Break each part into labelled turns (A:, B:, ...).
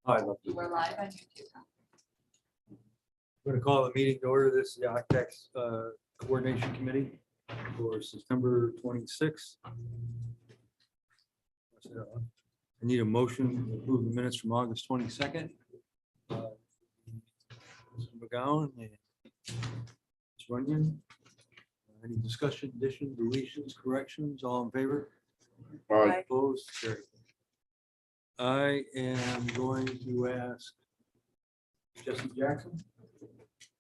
A: I love to.
B: We're live on YouTube.
A: I'm going to call the meeting to order. This is the Occupancy Coordination Committee for September 26th. I need a motion to approve the minutes from August 22nd. Mr. McGowan and Ms. Runyon. Any discussion, additions, deletions, corrections? All in favor?
B: Aye.
A: Opposed? Carried. I am going to ask Jesse Jackson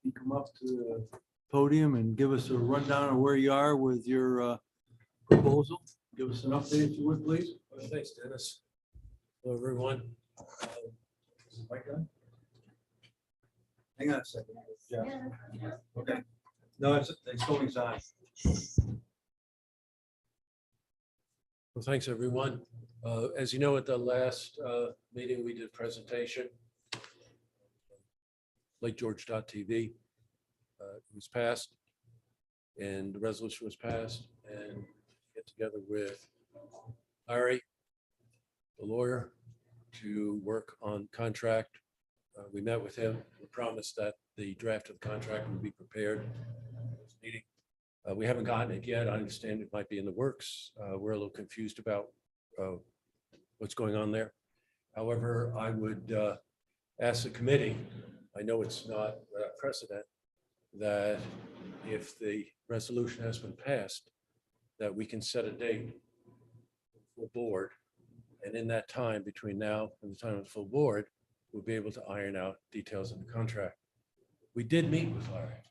A: to come up to the podium and give us a rundown of where you are with your proposal. Give us an update if you would, please.
C: Thanks, Dennis. Hello, everyone.
A: Is the mic on? Hang on a second. Yeah. Okay. No, it's going on.
C: Well, thanks, everyone. As you know, at the last meeting, we did a presentation. Lake George.tv was passed and the resolution was passed, and get together with Larry, the lawyer, to work on contract. We met with him. We promised that the draft of the contract would be prepared for this meeting. We haven't gotten it yet. I understand it might be in the works. We're a little confused about what's going on there. However, I would ask the committee, I know it's not without precedent, that if the resolution has been passed, that we can set a date for board. And in that time, between now and the time of the full board, we'll be able to iron out details of the contract. We did meet with Larry,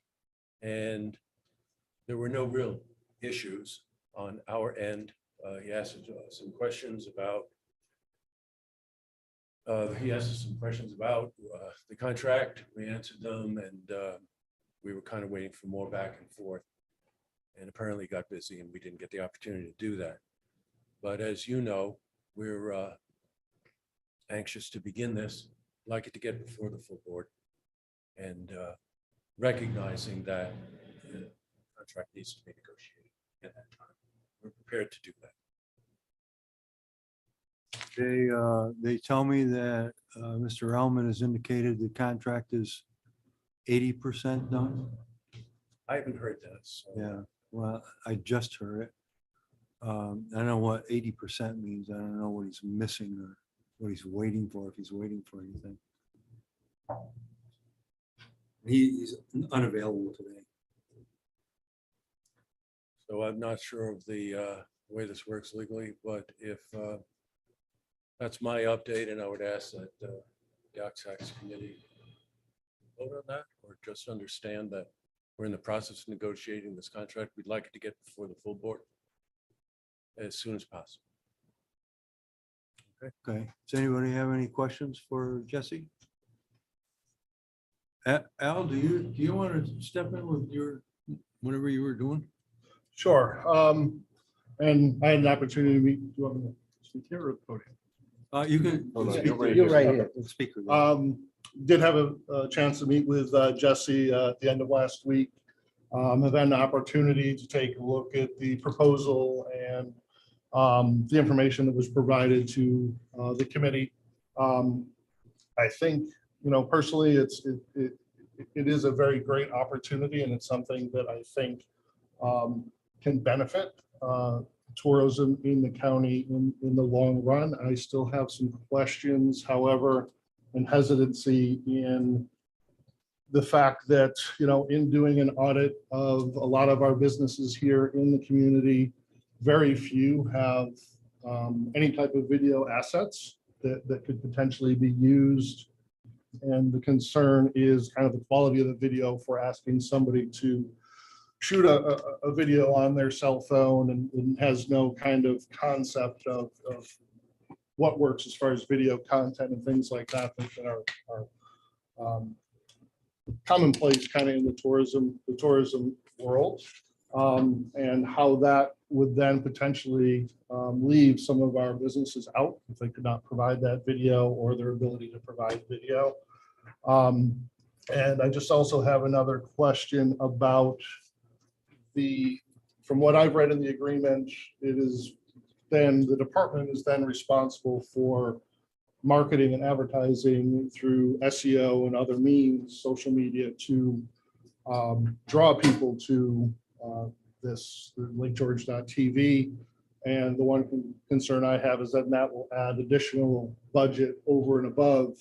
C: and there were no real issues on our end. He asked us some questions about the contract. We answered them, and we were kind of waiting for more back and forth, and apparently got busy and we didn't get the opportunity to do that. But as you know, we're anxious to begin this, like it to get before the full board, and recognizing that the contract needs to be negotiated at that time. We're prepared to do that.
A: They tell me that Mr. Elman has indicated the contract is 80% done.
C: I haven't heard that. So
A: Yeah, well, I just heard it. I don't know what 80% means. I don't know what he's missing or what he's waiting for, if he's waiting for anything. He's unavailable today.
C: So I'm not sure of the way this works legally, but if that's my update, and I would ask that the Occupancy committee vote on that, or just understand that we're in the process of negotiating this contract. We'd like it to get before the full board as soon as possible.
A: Okay, does anybody have any questions for Jesse? Al, do you want to step in with your, whatever you were doing?
D: Sure. And I had an opportunity to meet, do you want me to speak here or at the podium?
A: You can.
D: Hold on,
A: speak
D: you're
A: to-
D: right here.
A: right here. Speaker.
D: Did have a chance to meet with Jesse at the end of last week. Have had an opportunity to take a look at the proposal and the information that was provided to the committee. I think, personally, it is a very great opportunity, and it's something that I think can benefit tourism in the county in the long run. I still have some questions, however, and hesitancy in the fact that, in doing an audit of a lot of our businesses here in the community, very few have any type of video assets that could potentially be used. And the concern is kind of the quality of the video for asking somebody to shoot a video on their cell phone and has no kind of concept of what works as far as video content and things like that are commonplace kind of in the tourism world, and how that would then potentially leave some of our businesses out if they could not provide that video or their ability to provide video. And I just also have another question about from what I've read in the agreement, it is then the department is then responsible for marketing and advertising through SEO and other means, social media, to draw people to this LakeGeorge.tv. And the one concern I have is that will add additional budget over and above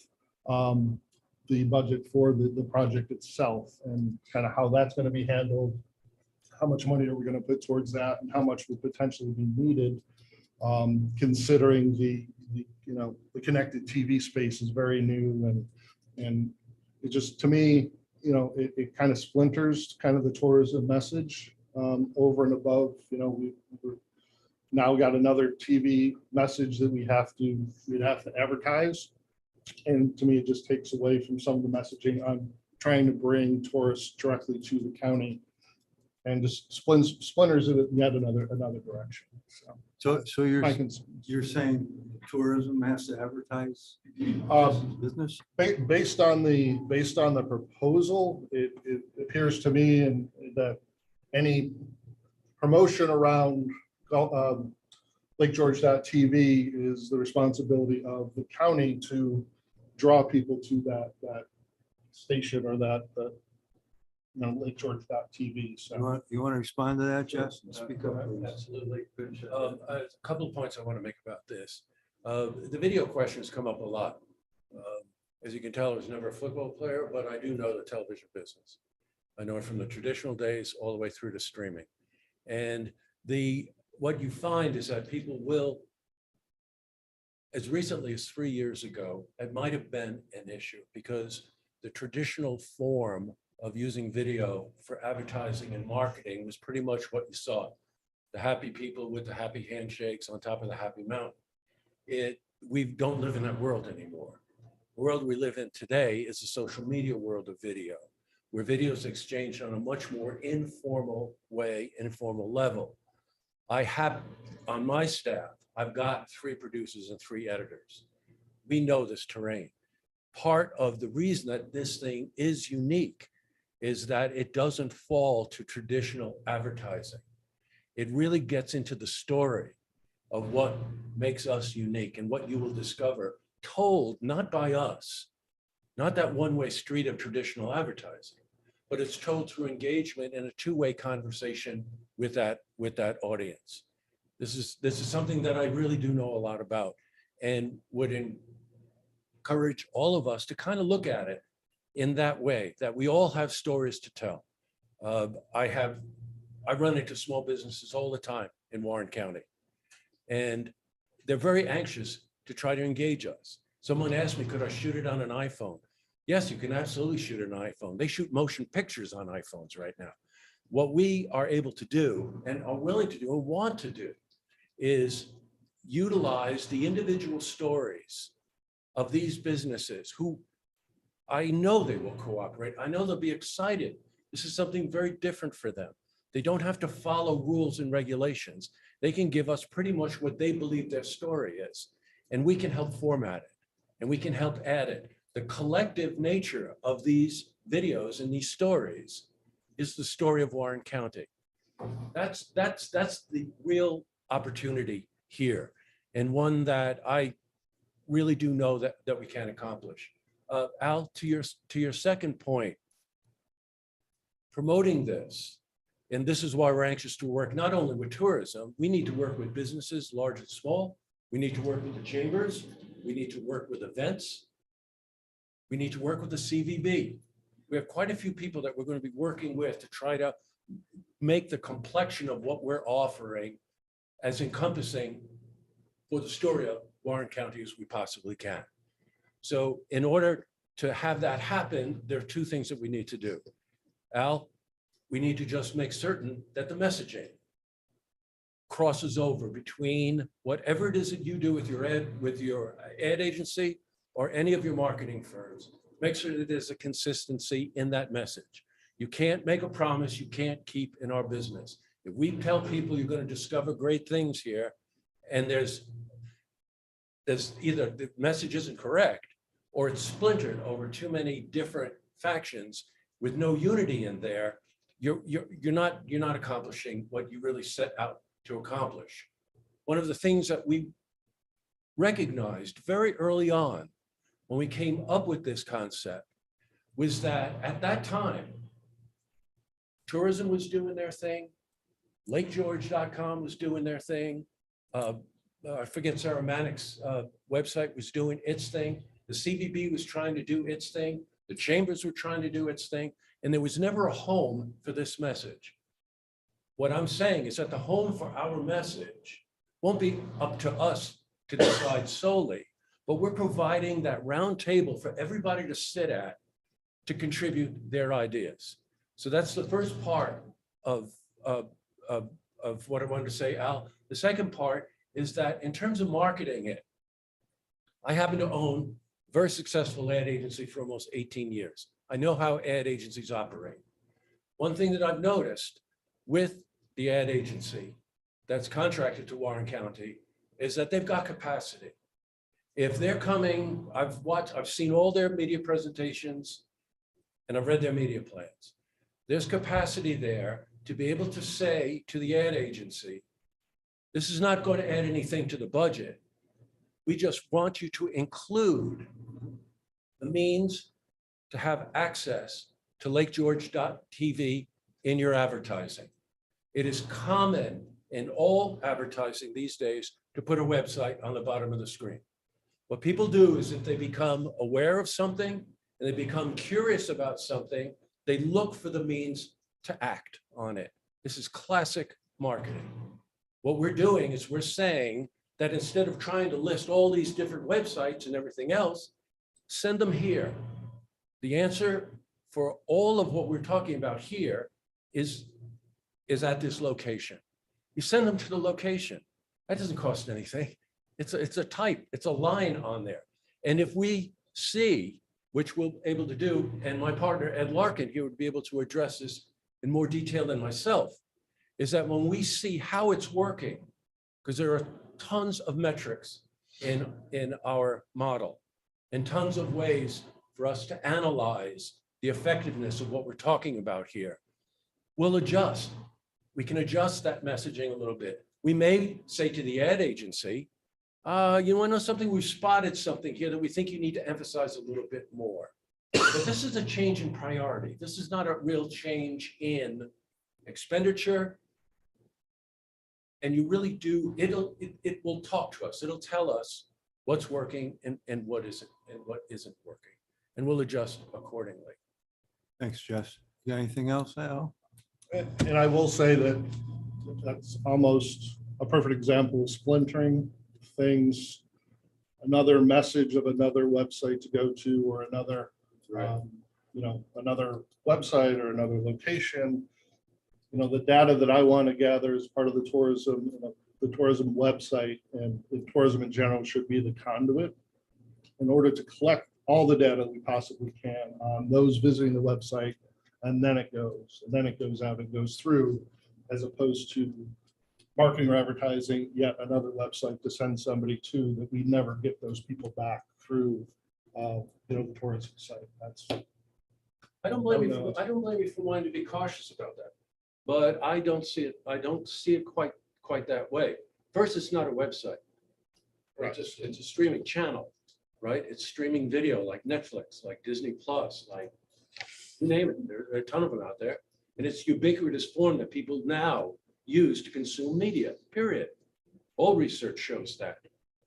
D: the budget for the project itself, and kind of how that's going to be handled. How much money are we going to put towards that, and how much would potentially be needed, considering the connected TV space is very new, and it just, to me, it kind of splinters kind of the tourism message over and above. We're now got another TV message that we'd have to advertise, and to me, it just takes away from some of the messaging on trying to bring tourists directly to the county, and just splinters it in yet another direction.
A: So
D: My concerns.
A: you're saying tourism has to advertise business?
D: Based on the proposal, it appears to me and that any promotion around LakeGeorge.tv is the responsibility of the county to draw people to that station or that LakeGeorge.tv. So
A: You want to respond to that, Jess? Speak up, please.
C: Absolutely. A couple of points I want to make about this. The video questions come up a lot. As you can tell, I was never a football player, but I do know the television business. I know it from the traditional days all the way through to streaming. And what you find is that people will, as recently as 3 years ago, it might have been an issue because the traditional form of using video for advertising and marketing was pretty much what you saw. The happy people with the happy handshakes on top of the happy mountain. We don't live in that world anymore. The world we live in today is a social media world of video, where video is exchanged on a much more informal way, informal level. I have on my staff, I've got 3 producers and 3 editors. We know this terrain. Part of the reason that this thing is unique is that it doesn't fall to traditional advertising. It really gets into the story of what makes us unique and what you will discover, told not by us, not that one-way street of traditional advertising, but it's told through engagement and a two-way conversation with that audience. This is something that I really do know a lot about, and would encourage all of us to kind of look at it in that way, that we all have stories to tell. I run into small businesses all the time in Warren County, and they're very anxious to try to engage us. Someone asked me, could I shoot it on an iPhone? Yes, you can absolutely shoot it on an iPhone. They shoot motion pictures on iPhones right now. What we are able to do and are willing to do and want to do is utilize the individual stories of these businesses who I know they will cooperate. I know they'll be excited. This is something very different for them. They don't have to follow rules and regulations. They can give us pretty much what they believe their story is, and we can help format it, and we can help add it. The collective nature of these videos and these stories is the story of Warren County. That's the real opportunity here, and one that I really do know that we can accomplish. Al, to your second point, promoting this, and this is why we're anxious to work not only with tourism, we need to work with businesses, large and small. We need to work with the chambers. We need to work with events. We need to work with the CVB. We have quite a few people that we're going to be working with to try to make the complexion of what we're offering as encompassing for the story of Warren County as we possibly can. So in order to have that happen, there are 2 things that we need to do. Al, we need to just make certain that the messaging crosses over between whatever it is that you do with your ad agency or any of your marketing firms. Make sure that there's a consistency in that message. You can't make a promise you can't keep in our business. If we tell people you're going to discover great things here, and there's either the message isn't correct or it's splintered over too many different factions with no unity in there, you're not accomplishing what you really set out to accomplish. One of the things that we recognized very early on when we came up with this concept was that at that time, tourism was doing their thing, LakeGeorge.com was doing their thing. I forget Sarah Manick's website was doing its thing. The CVB was trying to do its thing. The chambers were trying to do its thing. And there was never a home for this message. What I'm saying is that the home for our message won't be up to us to decide solely, but we're providing that round table for everybody to sit at to contribute their ideas. So that's the first part of what I wanted to say, Al. The second part is that in terms of marketing it, I happen to own a very successful ad agency for almost 18 years. I know how ad agencies operate. One thing that I've noticed with the ad agency that's contracted to Warren County is that they've got capacity. If they're coming, I've seen all their media presentations and I've read their media plans. There's capacity there to be able to say to the ad agency, this is not going to add anything to the budget. We just want you to include the means to have access to LakeGeorge.tv in your advertising. It is common in all advertising these days to put a website on the bottom of the screen. What people do is if they become aware of something and they become curious about something, they look for the means to act on it. This is classic marketing. What we're doing is we're saying that instead of trying to list all these different websites and everything else, send them here. The answer for all of what we're talking about here is at this location. You send them to the location. That doesn't cost anything. It's a type, it's a line on there. And if we see, which we're able to do, and my partner Ed Larkin here would be able to address this in more detail than myself, is that when we see how it's working, because there are tons of metrics in our model and tons of ways for us to analyze the effectiveness of what we're talking about here, we'll adjust. We can adjust that messaging a little bit. We may say to the ad agency, you want to know something? We've spotted something here that we think you need to emphasize a little bit more. But this is a change in priority. This is not a real change in expenditure. And you really do, it will talk to us. It'll tell us what's working and what isn't working. And we'll adjust accordingly.
A: Thanks, Jess. You got anything else, Al?
D: And I will say that that's almost a perfect example of splintering things, another message of another website to go to, or another, another website or another location. The data that I want to gather as part of the tourism, the tourism website and the tourism in general should be the conduit in order to collect all the data we possibly can on those visiting the website. And then it goes out and goes through, as opposed to marketing or advertising yet another website to send somebody to that we never get those people back through the tourism site.
C: I don't blame you for wanting to be cautious about that, but I don't see it quite that way. First, it's not a website.
D: Right.
C: It's a streaming channel, right? It's streaming video like Netflix, like Disney Plus, like you name it. There are a ton of them out there. And it's ubiquitous form that people now use to consume media, period. All research shows that.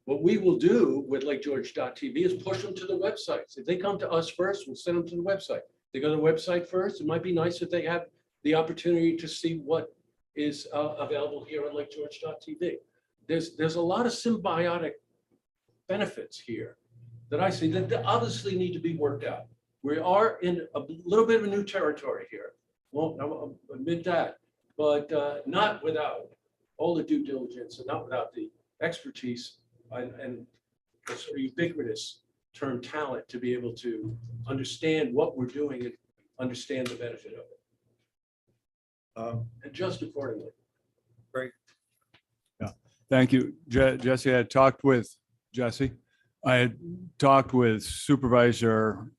C: What we will do with LakeGeorge.tv is push them to the websites. If they come to us first, we'll send them to the website. They go to the website first. It might be nice if they have the opportunity to see what is available here on LakeGeorge.tv. There's a lot of symbiotic benefits here that I see that obviously need to be worked out. We are in a little bit of a new territory here. Well, I'll admit that, but not without all the due diligence and not without the expertise and the sort of ubiquitous term talent to be able to understand what we're doing and understand the benefit of it. And just accordingly.
A: Great.
E: Yeah, thank you, Jesse. I had talked with Jesse. I had talked with Supervisor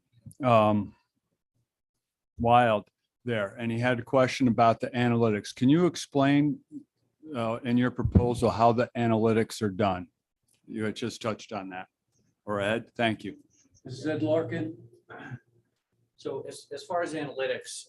E: Wild there, and he had a question about the analytics. Can you explain in your proposal how the analytics are done? you had just touched on that. Or Ed, thank you.
C: This is Ed Larkin.
F: So as far as analytics,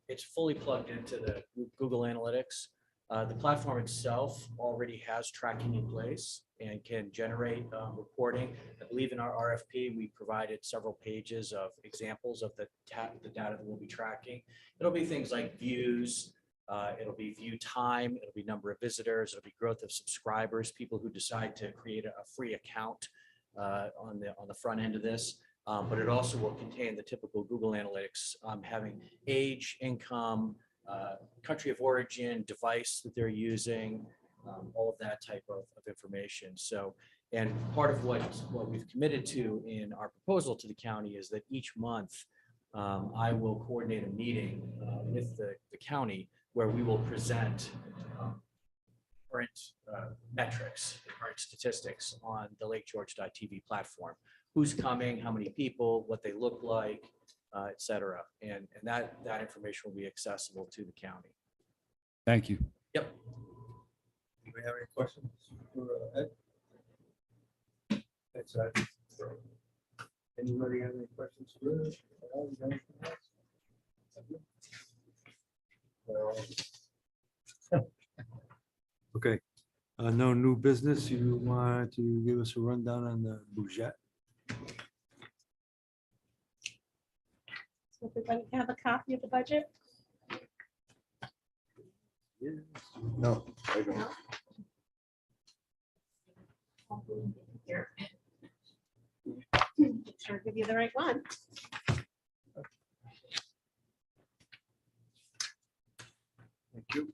F: it's fully plugged into the Google Analytics. The platform itself already has tracking in place and can generate reporting. I believe in our RFP, we provided several pages of examples of the data that we'll be tracking. It'll be things like views, it'll be view time, it'll be number of visitors, it'll be growth of subscribers, people who decide to create a free account on the front end of this. But it also will contain the typical Google Analytics, having age, income, country of origin, device that they're using, all of that type of information. So, and part of what we've committed to in our proposal to the county is that each month I will coordinate a meeting with the county where we will present current metrics, current statistics on the LakeGeorge.tv platform. Who's coming, how many people, what they look like, et cetera. And that information will be accessible to the county.
E: Thank you.
A: Do we have any questions for Ed? That's it. Anybody have any questions for Ed? You got anything else? Okay, no new business. You want to give us a rundown on the budget?
B: So everybody have a copy of the budget?
A: Yes.
D: No, I don't.
B: Here. Sure, give you the right one.
A: Thank you.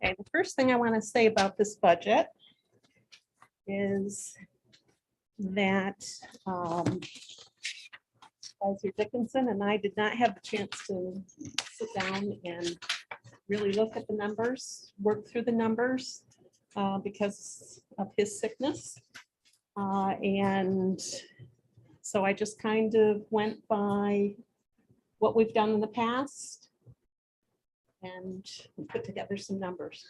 B: Okay, the first thing I want to say about this budget is that Supervisor Dickinson and I did not have the chance to sit down and really look at the numbers, work through the numbers because of his sickness. And so I just kind of went by what we've done in the past and put together some numbers.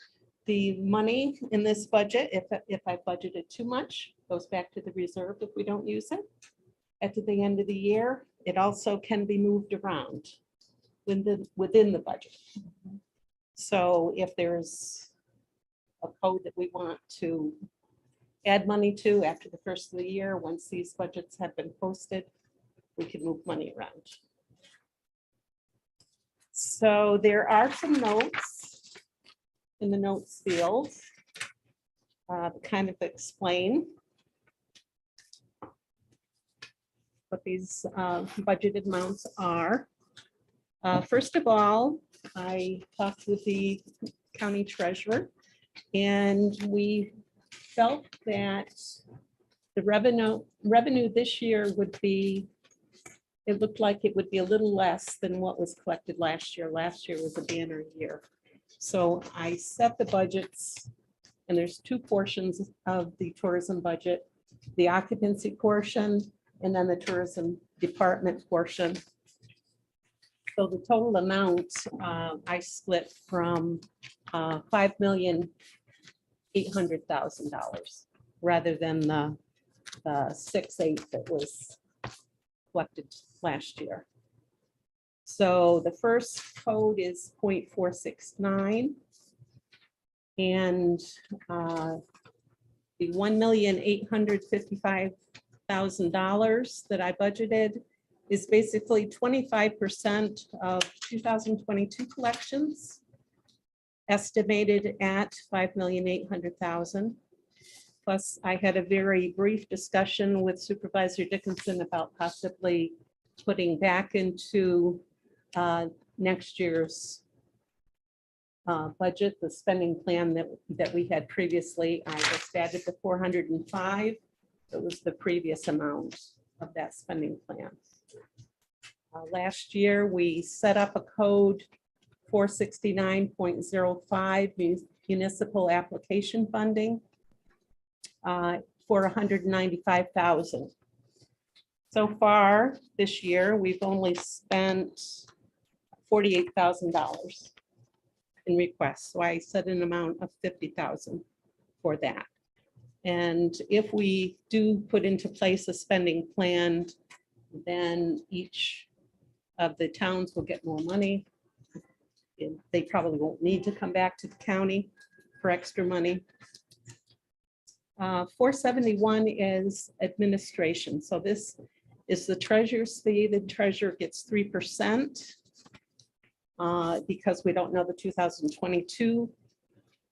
B: The money in this budget, if I budgeted too much, goes back to the reserve if we don't use it. At the end of the year, it also can be moved around within the budget. So if there's a code that we want to add money to after the first of the year, once these budgets have been posted, we can move money around. So there are some notes in the notes field that kind of explain what these budgeted amounts are. First of all, I talked with the county treasurer and we felt that the revenue this year would be, it looked like it would be a little less than what was collected last year. Last year was a banner year. So I set the budgets, and there's two portions of the tourism budget, the occupancy portion, and then the tourism department portion. So the total amount I split from $5,800,000 rather than the 6.8 that was collected last year. So the first code is 0.469. And the $1,855,000 that I budgeted is basically 25% of 2022 collections, estimated at $5,800,000. Plus, I had a very brief discussion with Supervisor Dickinson about possibly putting back into next year's budget, the spending plan that we had previously. I just added the 405. It was the previous amount of that spending plan. Last year, we set up a code 469.05 municipal application funding for 195,000. So far this year, we've only spent $48,000 in requests. So I set an amount of 50,000 for that. And if we do put into place a spending plan, then each of the towns will get more money. And they probably won't need to come back to the county for extra money. 471 is administration. So this is the treasurer's fee. The treasurer gets 3% because we don't know the 2022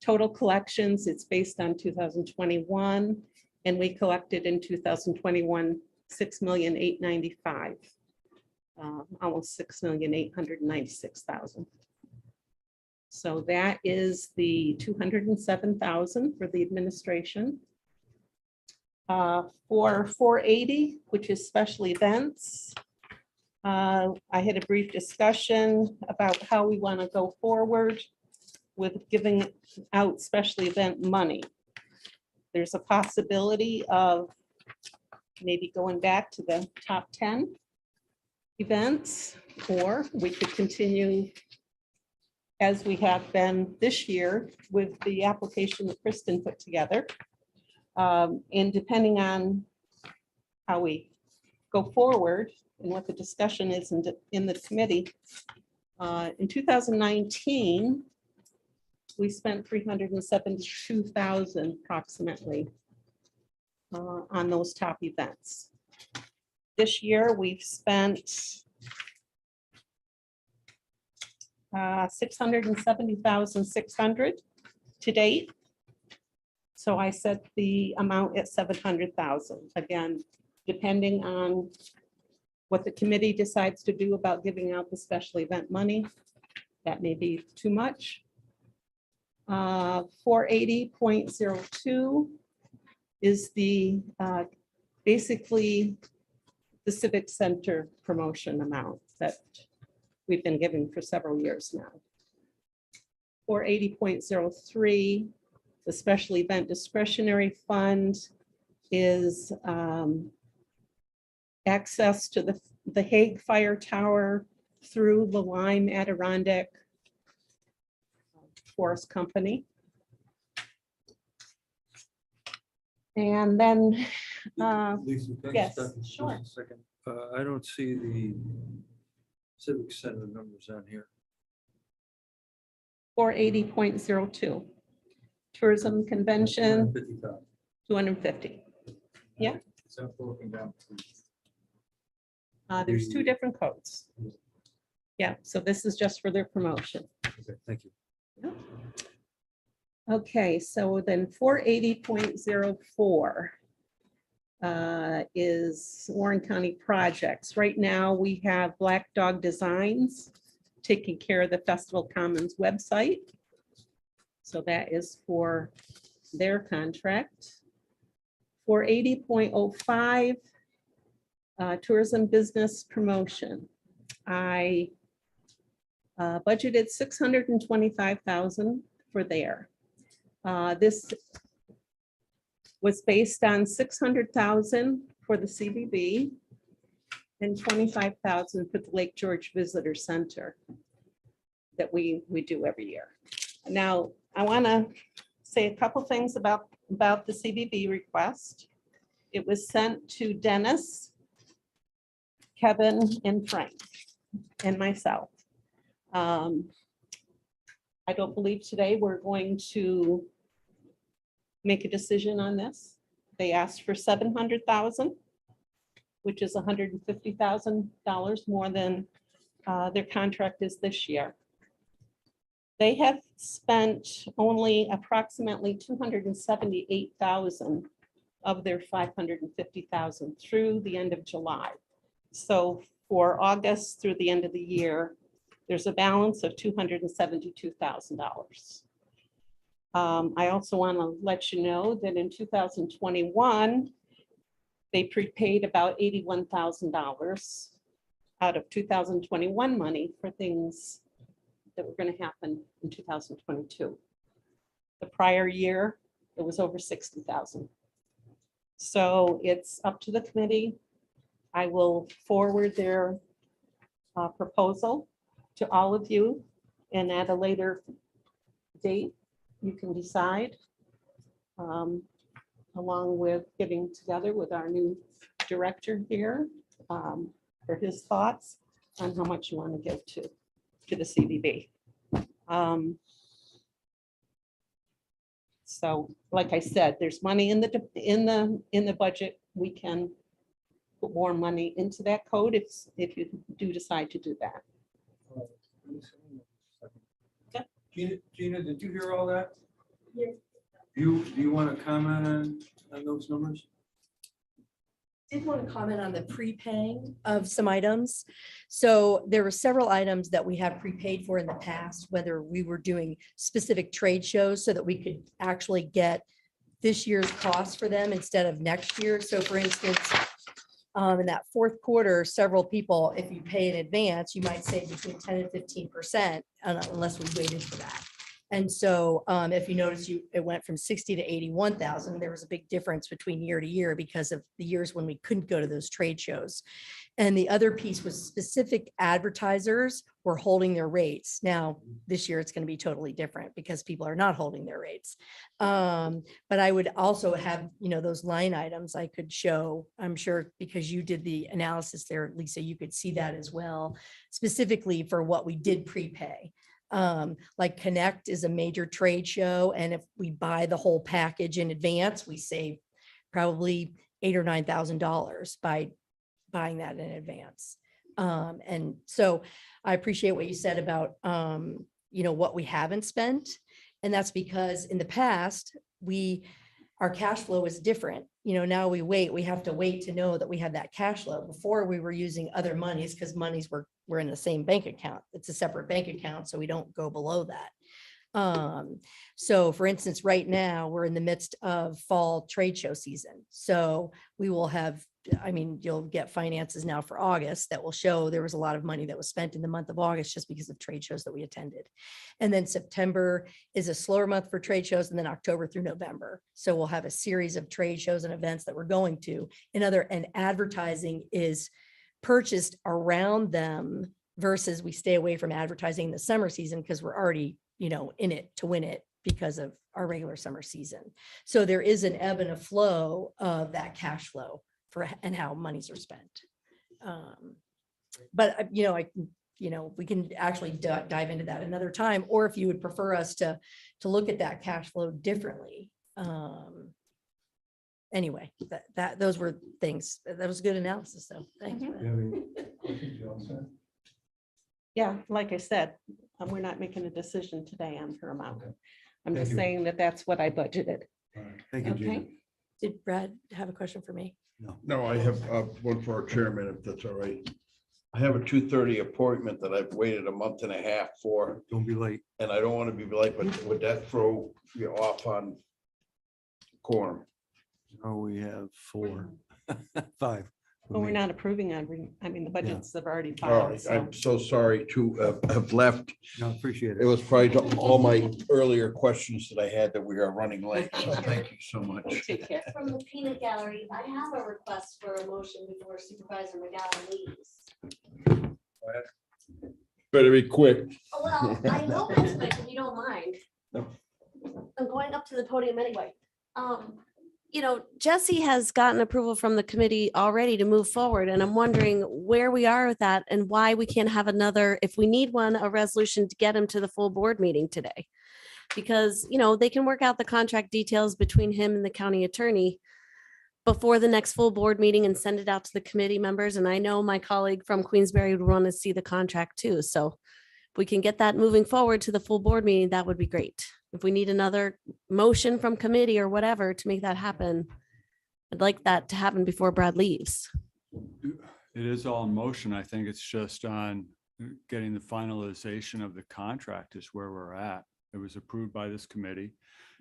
B: total collections. It's based on 2021, and we collected in 2021 $6,895,000, almost $6,896,000. So that is the 207,000 for the administration. For 480, which is special events, I had a brief discussion about how we want to go forward with giving out special event money. There's a possibility of maybe going back to the top 10 events, or we could continue as we have been this year with the application that Kristen put together. And depending on how we go forward and what the discussion is in the committee, in 2019, we spent 372,000 approximately on those top events. This year, we've spent 670,600 to date. So I set the amount at 700,000. Again, depending on what the committee decides to do about giving out the special event money, that may be too much. 480.02 is the basically the Civic Center promotion amount that we've been giving for several years now. 480.03, the special event discretionary fund, is access to the Hague Fire Tower through the Lime Adirondack Forest Company. And then,
A: Lisa, can I
B: yes,
A: stop you for
B: sure.
A: just a second? I don't see the Civic Center numbers on here.
B: 480.02, tourism convention,
A: 250,000.
B: 250. Yeah.
A: So broken down.
B: There's two different codes. Yeah, so this is just for their promotion.
A: Okay, thank you.
B: Okay, so then 480.04 is Warren County projects. Right now, we have Black Dog Designs taking care of the Festival Commons website. So that is for their contract. 480.05, tourism business promotion. I budgeted 625,000 for there. This was based on 600,000 for the CBB and 25,000 for the Lake George Visitor Center that we do every year. Now, I want to say a couple things about the CBB request. It was sent to Dennis, Kevin, and Frank, and myself. I don't believe today we're going to make a decision on this. They asked for 700,000, which is $150,000 more than their contract is this year. They have spent only approximately 278,000 of their 550,000 through the end of July. So for August through the end of the year, There's a balance of $272,000. I also want to let you know that in 2021, they prepaid about $81,000 out of 2021 money for things that were going to happen in 2022. The prior year, it was over 60,000. So it's up to the committee. I will forward their proposal to all of you, and at a later date, you can decide, along with getting together with our new director here for his thoughts on how much you want to give to the CVB. So, like I said, there's money in the budget. We can put more money into that code if you do decide to do that.
A: Gina, did you hear all that?
G: Yes.
A: Do you want to comment on those numbers?
G: Did want to comment on the prepaying of some items. So there were several items that we have prepaid for in the past, whether we were doing specific trade shows so that we could actually get this year's costs for them instead of next year. So for instance, in that fourth quarter, several people, if you pay in advance, you might save between 10 and 15% unless we waited for that. And so if you notice, it went from 60 to 81,000. There was a big difference between year to year because of the years when we couldn't go to those trade shows. And the other piece was specific advertisers were holding their rates. Now, this year it's going to be totally different because people are not holding their rates. But I would also have, those line items I could show, I'm sure because you did the analysis there, Lisa, you could see that as well, specifically for what we did prepay. Like Connect is a major trade show. And if we buy the whole package in advance, we save probably $8,000 or $9,000 by buying that in advance. And so I appreciate what you said about, what we haven't spent. And that's because in the past, our cash flow is different. Now we have to wait to know that we have that cash flow. Before we were using other monies because monies were in the same bank account. It's a separate bank account, so we don't go below that. So for instance, right now we're in the midst of fall trade show season. So we will have, you'll get finances now for August that will show there was a lot of money that was spent in the month of August just because of trade shows that we attended. And then September is a slower month for trade shows, and then October through November. So we'll have a series of trade shows and events that we're going to. And advertising is purchased around them versus we stay away from advertising in the summer season because we're already, in it to win it because of our regular summer season. So there is an ebb and a flow of that cash flow and how monies are spent. But we can actually dive into that another time, or if you would prefer us to look at that cash flow differently. Anyway, those were things. That was good analysis, though. Thank you.
B: Yeah, like I said, we're not making a decision today on her amount.
A: Okay.
B: I'm
A: Thank
B: just
A: you.
B: saying that that's what I budgeted.
A: All right. Thank you, Gina.
B: Okay.
G: Did Brad have a question for me?
H: No, I have one for our chairman, if that's all right. I have a 2:30 appointment that I've waited a month and a half for,
A: Don't be late.
H: and I don't want to be late, but would that throw you off on quorum?
A: Oh, we have 4, 5.
B: But we're not approving the budgets have already
H: All
B: filed.
H: right,
B: So
H: I'm so sorry to have left.
A: No, appreciate
H: It
A: it.
H: was probably to all my earlier questions that I had that we are running late, so thank you so much.
B: take care.
I: From the peanut gallery, I have a request for a motion before Supervisor McGowan leaves.
H: Better be quick.
I: Oh, well, I hope it's quick if you don't mind.
H: No.
I: I'm going up to the podium anyway. Jesse has gotten approval from the committee already to move forward, and I'm wondering where we are with that and why we can't have another, if we need one, a resolution to get him to the full board meeting today. Because, they can work out the contract details between him and the county attorney before the next full board meeting and send it out to the committee members. And I know my colleague from Queensberry would want to see the contract too. So if we can get that moving forward to the full board meeting, that would be great. If we need another motion from committee or whatever to make that happen, I'd like that to happen before Brad leaves.
E: It is all in motion. I think it's just on getting the finalization of the contract is where we're at. It was approved by this committee.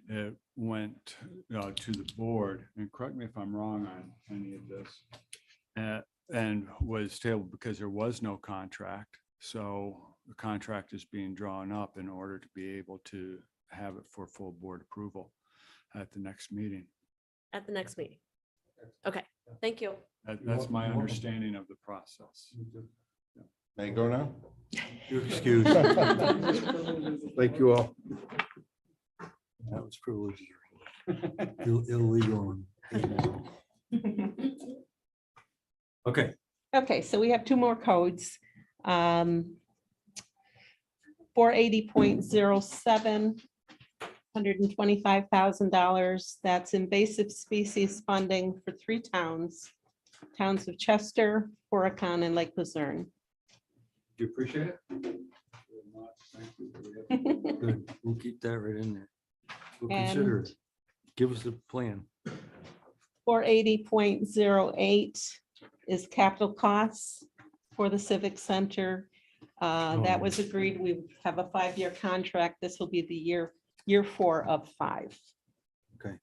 E: It went to the board, and correct me if I'm wrong on any of this, and was tabled because there was no contract. So the contract is being drawn up in order to be able to have it for full board approval at the next meeting.
I: At the next meeting. Okay, thank you.
E: That's my understanding of the process.
H: May I go now?
A: You're excused.
H: Thank you all.
A: That was privileged. Illegal. Okay,
B: Okay, so we have two more codes. 480.07, $125,000. That's invasive species funding for 3 towns. Towns of Chester, Horicon, and Lake Luzerne.
A: do you appreciate it? Good, we'll keep that right in there. We'll consider
B: And
A: it. Give us a plan.
B: 480.08 is capital costs for the Civic Center. That was agreed. We have a 5-year contract. This will be the year 4 of 5.
A: Okay.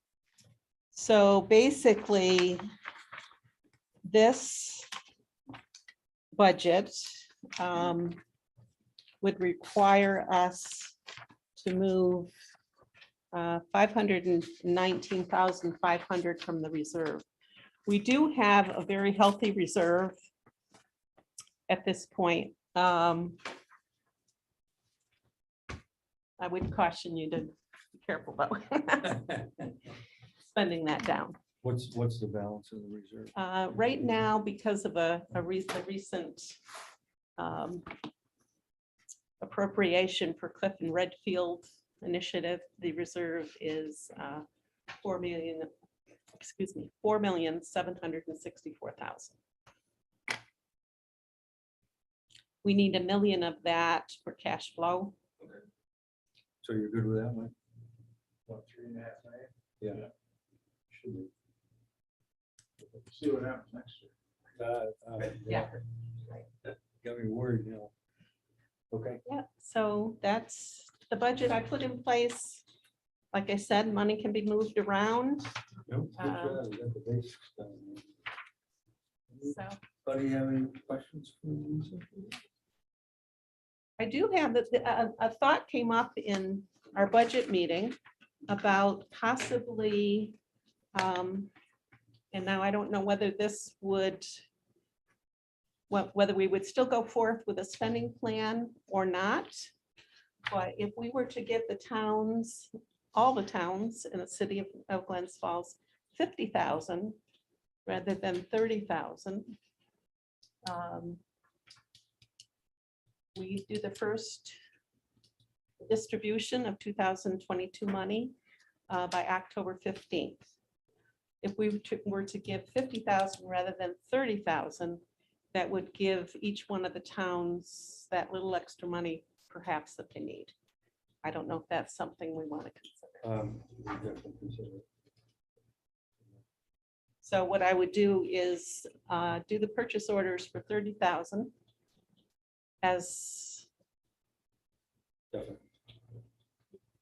B: So basically, this budget would require us to move 519,500 from the reserve. We do have a very healthy reserve at this point. I would caution you to be careful about spending that down.
A: What's the balance of the reserve?
B: Right now, because of a recent appropriation for Cliff and Redfield initiative, the reserve is 4,764,000. We need $1 million of that for cash flow.
A: So you're good with that one?
J: What, 3.5 million?
A: Yeah. Should be.
J: See what happens next year.
B: Yeah.
A: Got me worried now. Okay.
B: Yeah, so that's the budget I put in place. Like I said, money can be moved around.
A: Nope, good job. You got the basics done.
B: So
A: Anybody have any questions for Lisa?
B: I do have a thought came up in our budget meeting about possibly, and now I don't know whether this would, whether we would still go forth with a spending plan or not. But if we were to give the towns, all the towns in the city of Glens Falls, 50,000 rather than 30,000. We do the first distribution of 2022 money by October 15th. If we were to give 50,000 rather than 30,000, that would give each one of the towns that little extra money perhaps that they need. I don't know if that's something we want to consider.
A: We definitely consider it.
B: So what I would do is do the purchase orders for 30,000 as
A: Definitely.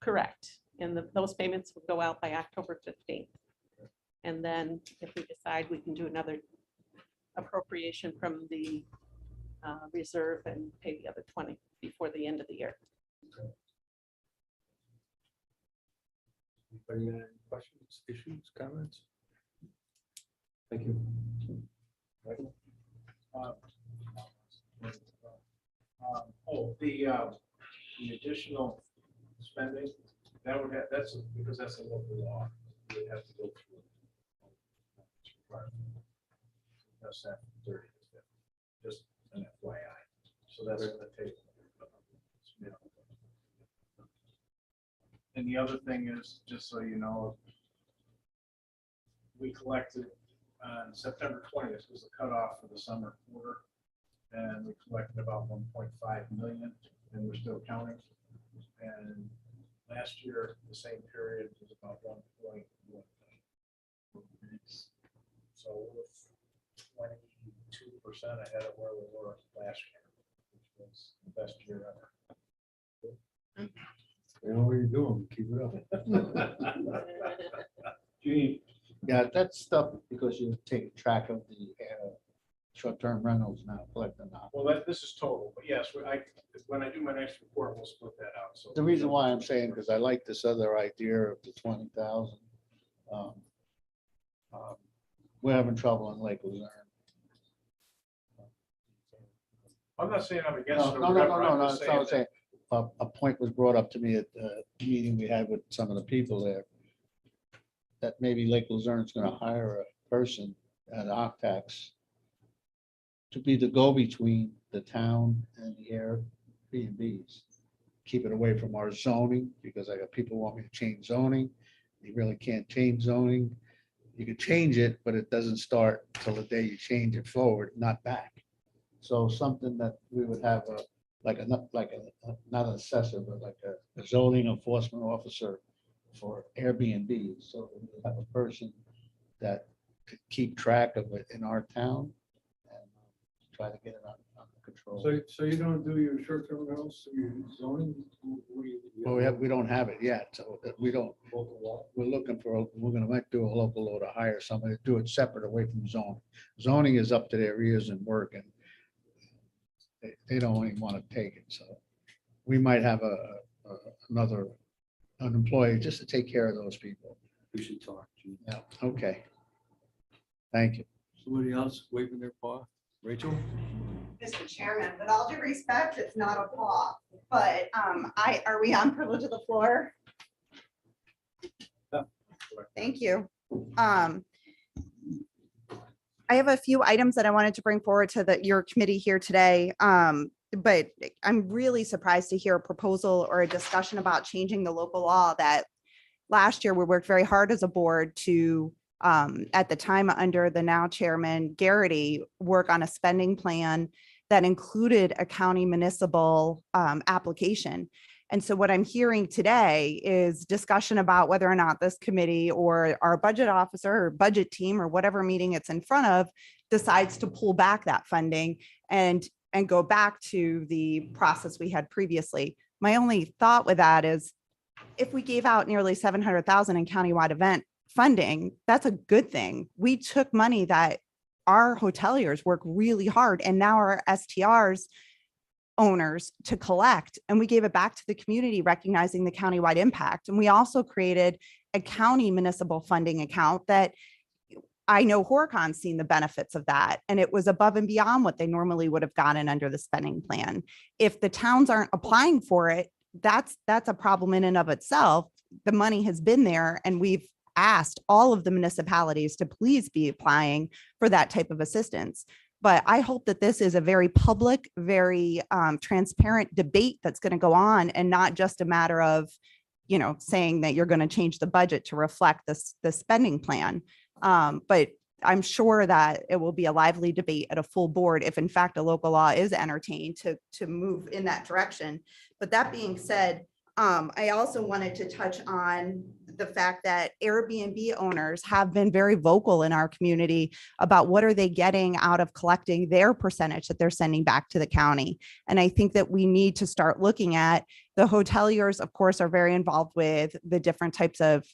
B: correct. And those payments will go out by October 15th. And then if we decide we can do another appropriation from the reserve and pay the other 20 before the end of the year.
A: Anybody got any questions, issues, comments? Thank you. Michael?
J: The additional spending, that would have, that's because that's a local law. You would have to go through. That's that 30 to 50, just an FYI. So that's on the table. And the other thing is, just so you know, we collected on September 20th was the cutoff for the summer quarter. And we collected about 1.5 million, and we're still counting. And last year, the same period was about 1.1 million. So we're 22% ahead of where we were last year, which was the best year ever.
A: You know what you're doing, keep it up.
J: Gene,
K: Yeah, that's stuff because you take track of the short-term rentals now, collecting now.
J: well, this is total, but yes, when I do my next report, we'll split that out, so.
K: The reason why I'm saying, because I like this other idea of the 20,000. We're having trouble in Lake Luzerne.
J: I'm not saying I'm against it.
K: No,
J: or
K: no, no,
J: whatever,
K: no,
J: I'm
K: no,
J: just
K: that's what I'm
J: saying
K: saying. A point was brought up to me at the meeting we had with some of the people there. That maybe Lake Luzerne is gonna hire a person at Octax to be the go-between the town and the Airbnbs. Keep it away from our zoning, because I got people want me to change zoning. You really can't change zoning. You can change it, but it doesn't start till the day you change it forward, not back. So something that we would have not an assessor, but like a zoning enforcement officer for Airbnb. So we would have a person that could keep track of it in our town and try to get it under control.
A: So you don't do your short-term rentals, so your zoning? What do you?
K: Well, we don't have it yet, so we don't,
A: Local law?
K: we're looking for, we're gonna might do a local law to hire somebody to do it separate away from zoning. Zoning is up to their ears and work, and they don't even want to take it, so we might have another an employee just to take care of those people.
A: We should talk. Gene.
K: Yeah, okay. Thank you.
A: Somebody else waving their paw? Rachel?
L: Mr. Chairman, with all due respect, it's not a paw, but are we on privilege of the floor?
A: Yeah.
L: Thank you. I have a few items that I wanted to bring forward to your committee here today. But I'm really surprised to hear a proposal or a discussion about changing the local law that last year we worked very hard as a board to, at the time under the now chairman Garrity, work on a spending plan that included a county municipal application. And so what I'm hearing today is discussion about whether or not this committee or our budget officer or budget team or whatever meeting it's in front of decides to pull back that funding and go back to the process we had previously. My only thought with that is if we gave out nearly 700,000 in countywide event funding, that's a good thing. We took money that our hoteliers work really hard and now our STRs owners to collect, and we gave it back to the community, recognizing the countywide impact. And we also created a county municipal funding account that I know Horacon's seen the benefits of that, and it was above and beyond what they normally would have gotten under the spending plan. If the towns aren't applying for it, that's a problem in and of itself. The money has been there, and we've asked all of the municipalities to please be applying for that type of assistance. But I hope that this is a very public, very transparent debate that's going to go on, and not just a matter of, saying that you're going to change the budget to reflect the spending plan. But I'm sure that it will be a lively debate at a full board if in fact a local law is entertained to move in that direction. But that being said, I also wanted to touch on the fact that Airbnb owners have been very vocal in our community about what are they getting out of collecting their percentage that they're sending back to the county. And I think that we need to start looking at the hoteliers, of course, are very involved with the different types of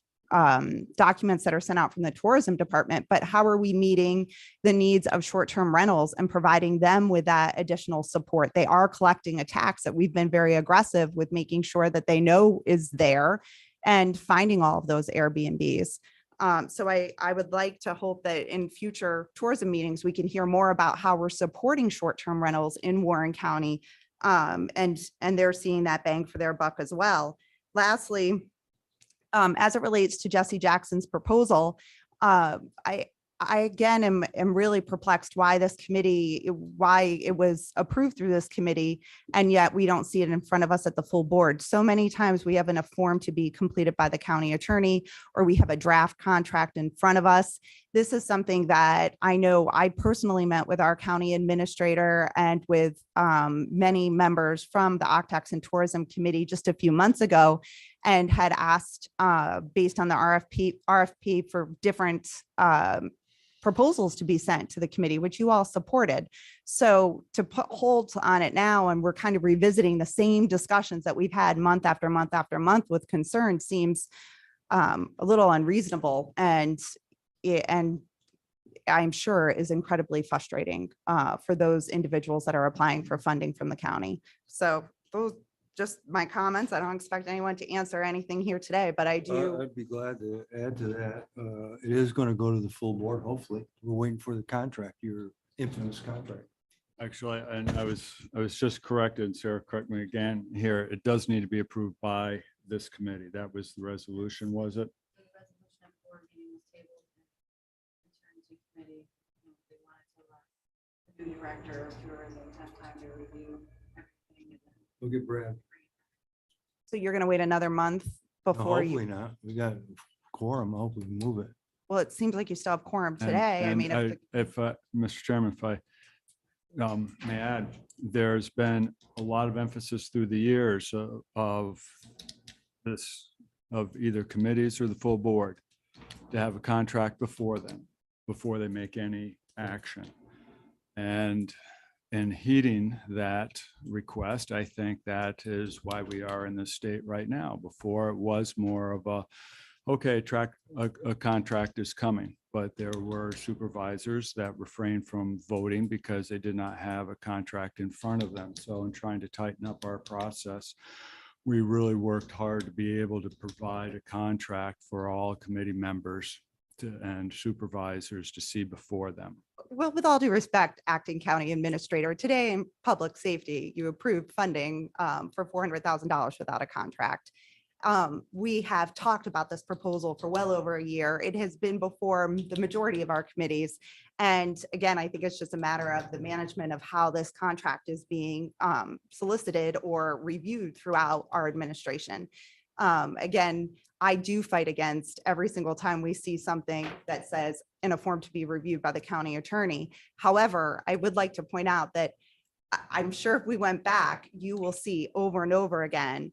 L: documents that are sent out from the tourism department, but how are we meeting the needs of short-term rentals and providing them with that additional support? They are collecting a tax that we've been very aggressive with making sure that they know is there and finding all of those Airbnbs. So I would like to hope that in future tourism meetings, we can hear more about how we're supporting short-term rentals in Warren County, and they're seeing that bang for their buck as well. Lastly, as it relates to Jesse Jackson's proposal, I again am really perplexed why it was approved through this committee, and yet we don't see it in front of us at the full board. So many times we have a form to be completed by the county attorney, or we have a draft contract in front of us. This is something that I know I personally met with our county administrator and with many members from the Octax and Tourism Committee just a few months ago, and had asked based on the RFP for different proposals to be sent to the committee, which you all supported. So to put holds on it now, and we're kind of revisiting the same discussions that we've had month after month after month with concern seems a little unreasonable, and I'm sure is incredibly frustrating for those individuals that are applying for funding from the county. So those just my comments. I don't expect anyone to answer anything here today, but I do.
A: I'd be glad to add to that. It is going to go to the full board, hopefully. We're waiting for the contract, your infamous contract.
E: Actually, and I was just corrected, Sarah, correct me again here. It does need to be approved by this committee. That was the resolution, was it?
L: New director of tourism has time to review everything.
A: We'll get Brad.
L: So you're going to wait another month
A: No,
L: before you,
A: hopefully not. We got quorum. Hopefully we move it.
L: well, it seems like you still have quorum
E: And-
L: today. I
E: and
L: mean,
E: if, Mr. Chairman, if I may add, there's been a lot of emphasis through the years of this, of either committees or the full board to have a contract before them, before they make any action. And in heeding that request, I think that is why we are in this state right now. Before it was more of a, okay, a contract is coming, but there were supervisors that refrained from voting because they did not have a contract in front of them. So in trying to tighten up our process, we really worked hard to be able to provide a contract for all committee members and supervisors to see before them.
L: well, with all due respect, acting county administrator, today in public safety, you approved funding for $400,000 without a contract. We have talked about this proposal for well over a year. It has been before the majority of our committees. And again, I think it's just a matter of the management of how this contract is being solicited or reviewed throughout our administration. Again, I do fight against every single time we see something that says in a form to be reviewed by the county attorney. However, I would like to point out that I'm sure if we went back, you will see over and over again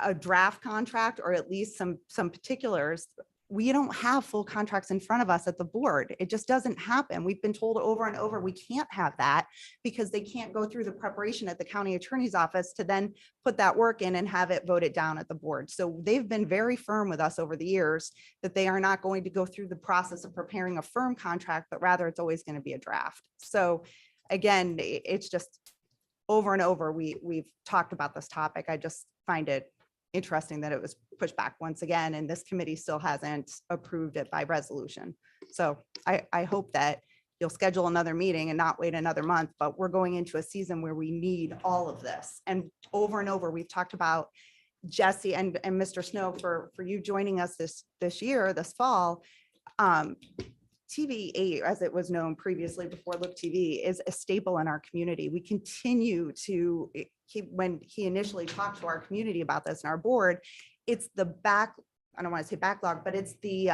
L: a draft contract, or at least some particulars. We don't have full contracts in front of us at the board. It just doesn't happen. We've been told over and over, we can't have that because they can't go through the preparation at the county attorney's office to then put that work in and have it voted down at the board. So they've been very firm with us over the years that they are not going to go through the process of preparing a firm contract, but rather it's always going to be a draft. So again, it's just over and over, we've talked about this topic. I just find it interesting that it was pushed back once again, and this committee still hasn't approved it by resolution. So I hope that you'll schedule another meeting and not wait another month, but we're going into a season where we need all of this. And over, we've talked about Jesse and Mr. Snow for you joining us this year, this fall. TV8, as it was known previously before Look TV, is a staple in our community. We continue to, when he initially talked to our community about this and our board, it's the I don't want to say backlog, but it's the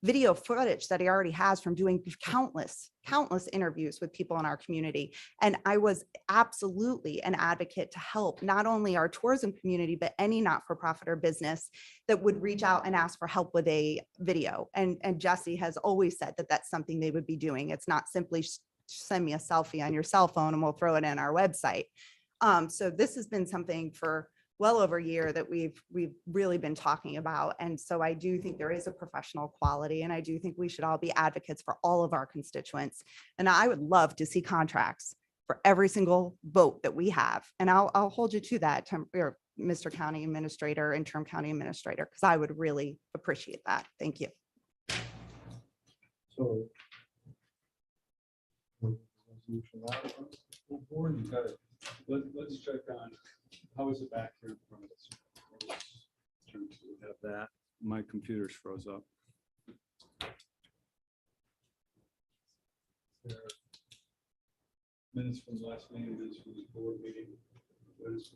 L: video footage that he already has from doing countless interviews with people in our community. And I was absolutely an advocate to help not only our tourism community, but any not-for-profit or business that would reach out and ask for help with a video. And Jesse has always said that that's something they would be doing. It's not simply send me a selfie on your cell phone and we'll throw it in our website. So this has been something for well over a year that we've really been talking about. And so I do think there is a professional quality, and I do think we should all be advocates for all of our constituents. And I would love to see contracts for every single vote that we have. And I'll hold you to that, Mr. County Administrator, Interim County Administrator, because I would really appreciate that. Thank you.
A: So. Resolution out of the full board, you got it.
E: Let's check on, how is it back here in front of us? We have that. My computer's froze up. Minutes from the last meeting, minutes from the board meeting.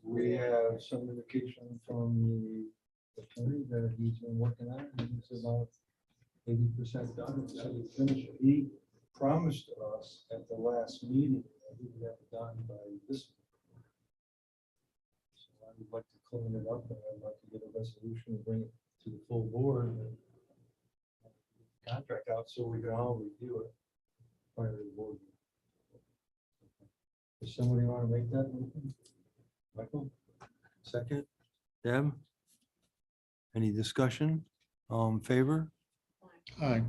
A: We have some indication from the attorney that he's been working on it. He's about 80% done. So he finished. He promised us at the last meeting that he would have it done by this. So I would like to clean it up, and I'd like to get a resolution and bring it to the full board and contract out so we can all review it. prior to the board. Does somebody want to make that motion? Michael? Second? Deb? Any discussion? All in favor?
K: Hi,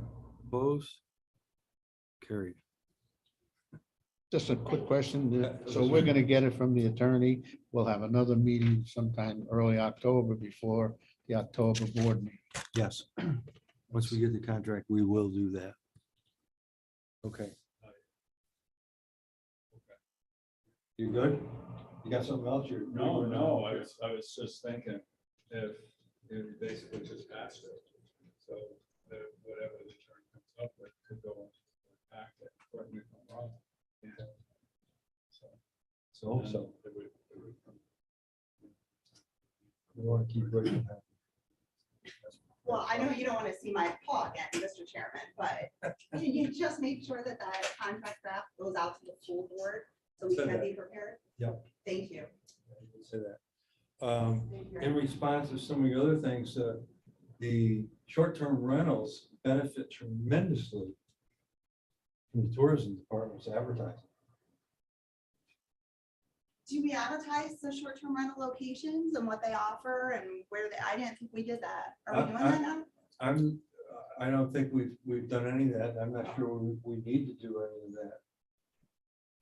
A: Opposed? Carried.
K: just a quick question. So we're gonna get it from the attorney. We'll have another meeting sometime early October before the October board meeting.
A: Yes. Once we get the contract, we will do that. Okay. You good? You got something else?
E: No, I was just thinking if you basically just passed it. So whatever the term comes up with could go back to, correct me if I'm wrong. Yeah.
A: So,
E: then
A: so
E: it would come.
A: we want to keep bringing that.
L: Well, I know you don't want to see my paw again, Mr. Chairman, but can you just make sure that that contract draft goes out to the full board so we
A: Said
L: can
A: that.
L: be prepared?
A: Yep.
L: Thank you.
A: Say that. In response to some of the other things, the short-term rentals benefit tremendously from the tourism department's advertising.
L: Do we advertise the short-term rental locations and what they offer and where they, I didn't think we did that. Are we doing that now?
A: I don't think we've done any of that. I'm not sure we need to do any of that.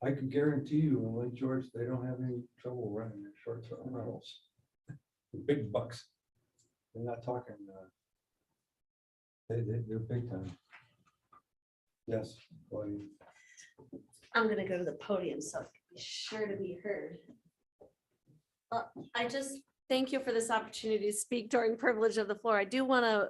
A: I can guarantee you in Lake George, they don't have any trouble running their short-term rentals. Big bucks. They're not talking, they're big time. Yes. Claudia.
I: I'm gonna go to the podium so I can be sure to be heard. I just thank you for this opportunity to speak during privilege of the floor. I do want to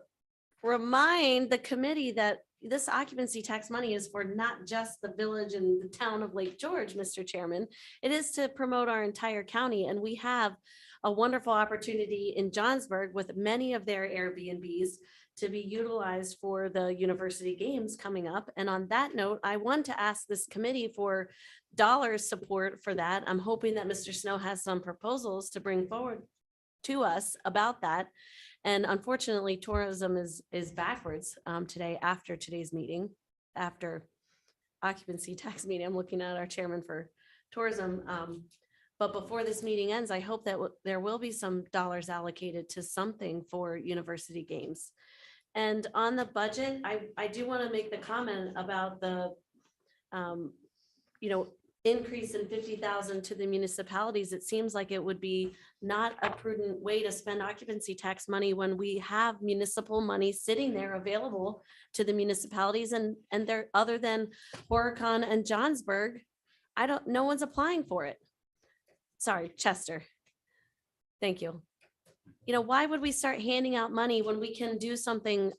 I: remind the committee that this occupancy tax money is for not just the village and the town of Lake George, Mr. Chairman. It is to promote our entire county, and we have a wonderful opportunity in Johnsburg with many of their Airbnbs to be utilized for the university games coming up. And on that note, I want to ask this committee for dollar support for that. I'm hoping that Mr. Snow has some proposals to bring forward to us about that. And unfortunately, tourism is backwards today after today's meeting, after occupancy tax meeting. I'm looking at our chairman for tourism. But before this meeting ends, I hope that there will be some dollars allocated to something for university games. And on the budget, I do want to make the comment about the, increase in 50,000 to the municipalities. It seems like it would be not a prudent way to spend occupancy tax money when we have municipal money sitting there available to the municipalities, and they're, other than Horicon and Johnsburg, no one's applying for it. Sorry, Chester. Thank you. Why would we start handing out money when we can do something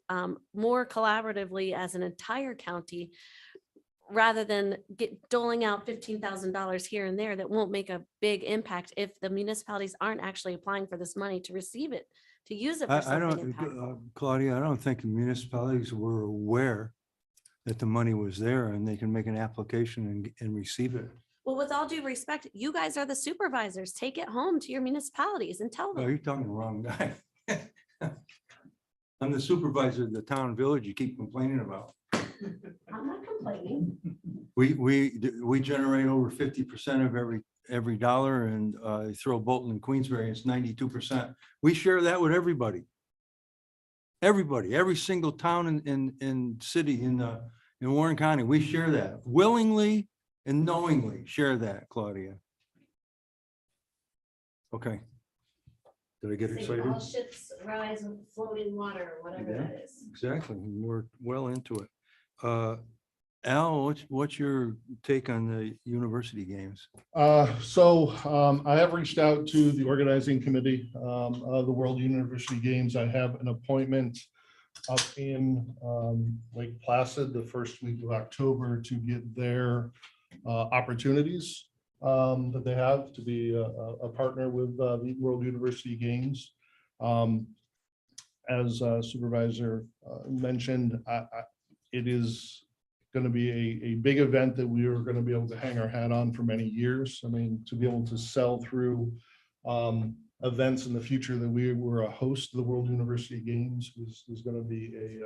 I: more collaboratively as an entire county, rather than doling out $15,000 here and there that won't make a big impact if the municipalities aren't actually applying for this money to receive it, to use it for
A: I
I: something
A: don't,
I: impactful.
A: Claudia, I don't think the municipalities were aware that the money was there and they can make an application and receive it.
I: Well, with all due respect, you guys are the supervisors. Take it home to your municipalities and tell
A: No,
I: them.
A: you're talking to the wrong guy. I'm the supervisor of the town village you keep complaining about.
I: I'm not complaining.
A: We generate over 50% of every dollar, and throw Bolton and Queensbury, it's 92%. We share that with everybody. Everybody, every single town in city in Warren County, we share that willingly and knowingly share that, Claudia. Okay. Did I get excited?
I: All ships rise with floating water, or whatever
A: Yeah.
I: that is.
A: Exactly. We're well into it. Al, what's your take on the university games?
D: I have reached out to the organizing committee of the World University Games. I have an appointment up in Lake Placid the first week of October to get their opportunities that they have to be a partner with the World University Games. As Supervisor mentioned, it is going to be a big event that we are going to be able to hang our hat on for many years. I mean, to be able to sell through events in the future that we were a host of the World University Games is going to be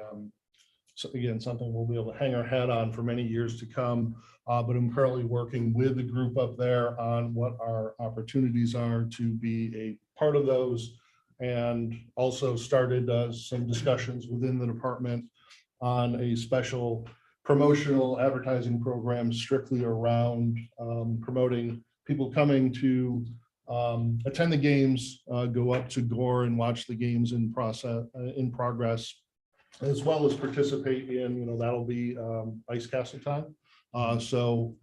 D: so again, something we'll be able to hang our hat on for many years to come. But I'm currently working with the group up there on what our opportunities are to be a part of those. And also started some discussions within the department on a special promotional advertising program strictly around promoting people coming to attend the games, go up to Gore and watch the games in progress, as well as participate in, that'll be Ice Castle time. So,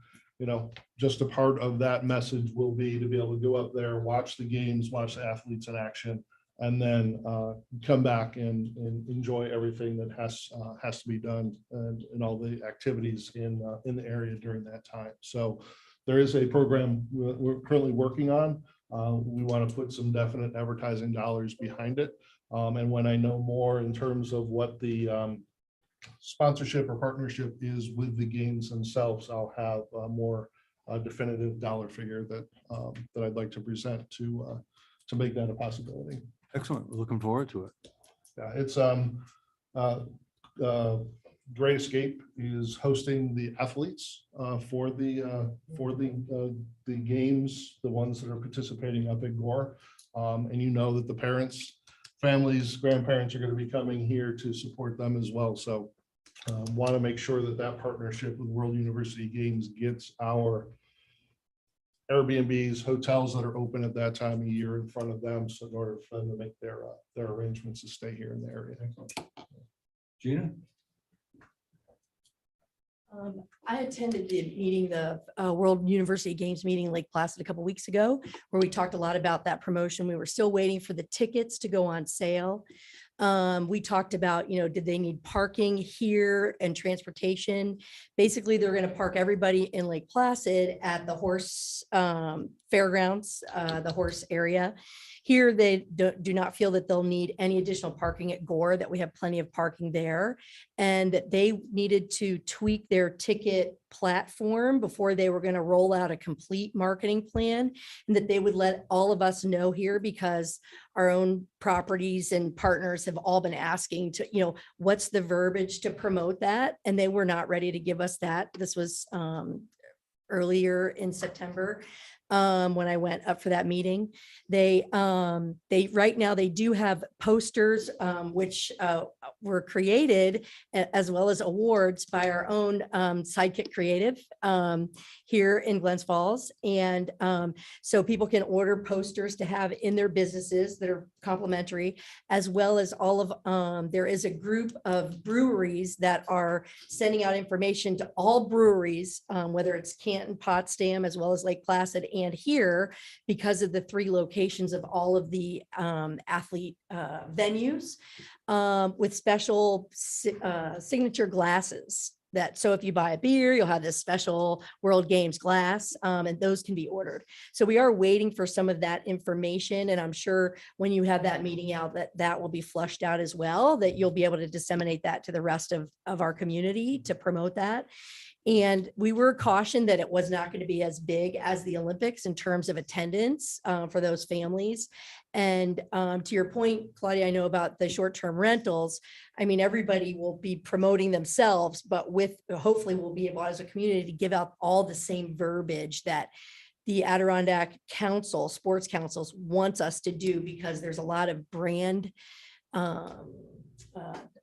D: just a part of that message will be to be able to go up there, watch the games, watch the athletes in action, and then come back and enjoy everything that has to be done and all the activities in the area during that time. So there is a program we're currently working on. We want to put some definite advertising dollars behind it. And when I know more in terms of what the sponsorship or partnership is with the games themselves, I'll have a more definitive dollar figure that I'd like to present to make that a possibility.
A: Excellent. We're looking forward to it.
D: Yeah, it's Great Escape is hosting the athletes for the games, the ones that are participating up at Gore. And that the parents, families, grandparents are going to be coming here to support them as well. So want to make sure that partnership with World University Games gets our Airbnbs, hotels that are open at that time of year in front of them, so in order for them to make their arrangements to stay here in the area.
A: Gina?
G: I attended the meeting, the World University Games meeting in Lake Placid a couple weeks ago, where we talked a lot about that promotion. We were still waiting for the tickets to go on sale. We talked about, did they need parking here and transportation? Basically, they're going to park everybody in Lake Placid at the horse fairgrounds, the horse area. Here, they do not feel that they'll need any additional parking at Gore, that we have plenty of parking there, and that they needed to tweak their ticket platform before they were going to roll out a complete marketing plan, and that they would let all of us know here, because our own properties and partners have all been asking to, what's the verbiage to promote that? And they were not ready to give us that. This was earlier in September. When I went up for that meeting, they right now they do have posters, which were created, as well as awards by our own Sidekick Creative here in Glens Falls. And so people can order posters to have in their businesses that are complimentary, as well as all of, there is a group of breweries that are sending out information to all breweries, whether it's Canton, Potsdam, as well as Lake Placid and here, because of the 3 locations of all of the athlete venues, with special signature glasses. So if you buy a beer, you'll have this special World Games glass, and those can be ordered. So we are waiting for some of that information, and I'm sure when you have that meeting out, that will be flushed out as well, that you'll be able to disseminate that to the rest of our community to promote that. And we were cautioned that it was not going to be as big as the Olympics in terms of attendance for those families. And to your point, Claudia, I know about the short-term rentals. I mean, everybody will be promoting themselves, but hopefully we'll be able as a community to give out all the same verbiage that the Adirondack Council, Sports Councils wants us to do, because there's a lot of brand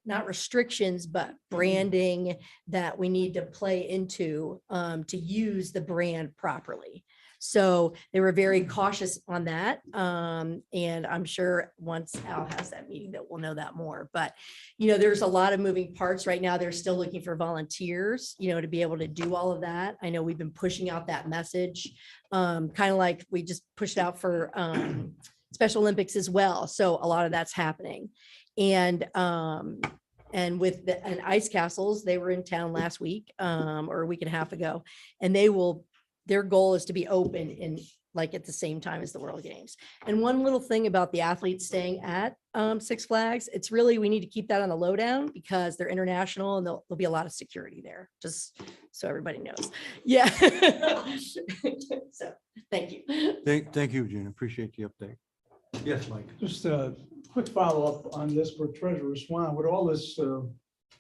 G: not restrictions, but branding that we need to play into to use the brand properly. So they were very cautious on that. And I'm sure once Al has that meeting that we'll know that more. But, there's a lot of moving parts right now. They're still looking for volunteers, to be able to do all of that. I know we've been pushing out that message, kind of like we just pushed out for Special Olympics as well. So a lot of that's happening. And with the ice castles, they were in town last week or a week and a half ago, and their goal is to be open at the same time as the World Games. And one little thing about the athletes staying at Six Flags, it's really, we need to keep that on the lowdown, because they're international and there'll be a lot of security there, just so everybody knows. Yeah. So thank you.
A: Thank you, Gina. Appreciate the update. Yes, Mike.
M: Just a quick follow-up on this for Treasurer Swan. With all this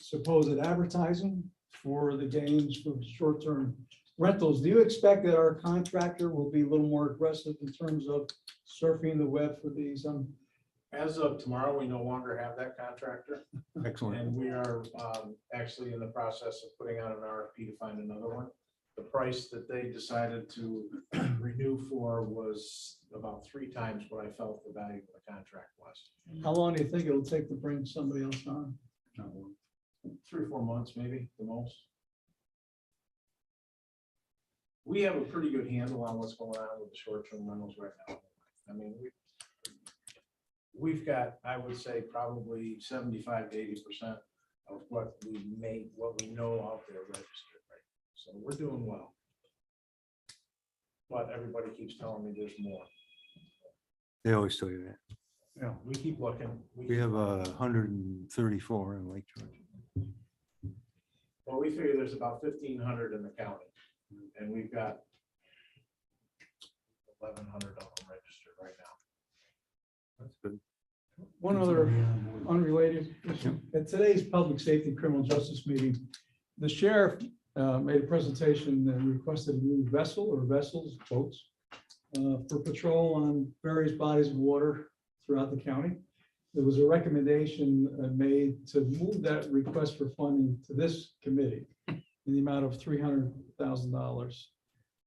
M: supposed advertising for the games for short-term rentals. Do you expect that our contractor will be a little more aggressive in terms of surfing the web for these?
J: As of tomorrow, we no longer have that contractor,
A: Excellent.
J: and we are actually in the process of putting out an RFP to find another one. The price that they decided to renew for was about 3 times what I felt the value of the contract was.
M: How long do you think it'll take to bring somebody else on?
J: 3 or 4 months, maybe the most. We have a pretty good handle on what's going on with the short-term rentals right now. I mean, we've got, I would say, probably 75 to 80% of what we know out there registered, right? So we're doing well. But everybody keeps telling me there's more.
A: They always tell you that.
J: Yeah, we keep looking.
A: We have 134 in Lake George.
J: Well, we figure there's about 1,500 in the county, and we've got 1,100 of them registered right now.
A: That's good.
M: One other unrelated issue. At today's Public Safety Criminal Justice meeting, the sheriff made a presentation and requested a new vessel or vessels, boats, for patrol on various bodies of water throughout the county. There was a recommendation made to move that request for funding to this committee in the amount of $300,000.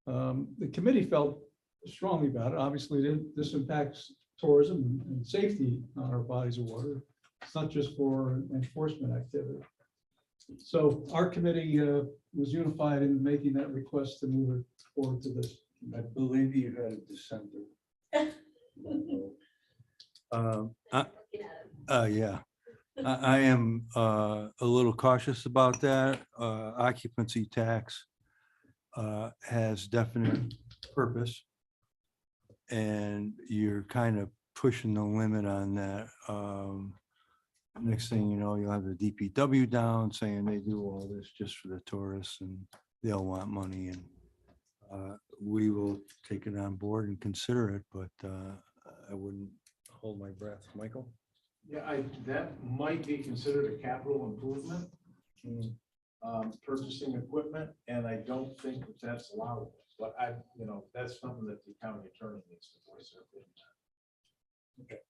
M: The committee felt strongly about it. Obviously, this impacts tourism and safety on our bodies of water. It's not just for enforcement activity. So our committee was unified in making that request to move it forward to this.
A: I believe you had a dissenter. Yeah, I am a little cautious about that. Occupancy tax has definite purpose. And you're kind of pushing the limit on that. Next thing you know, you'll have the DPW down saying they do all this just for the tourists and they'll want money, and we will take it on board and consider it, but I wouldn't hold my breath. Michael?
J: Yeah, that might be considered a capital improvement, purchasing equipment, and I don't think that that's allowable. But that's something that the county attorney needs to voice their opinion on.
A: Okay,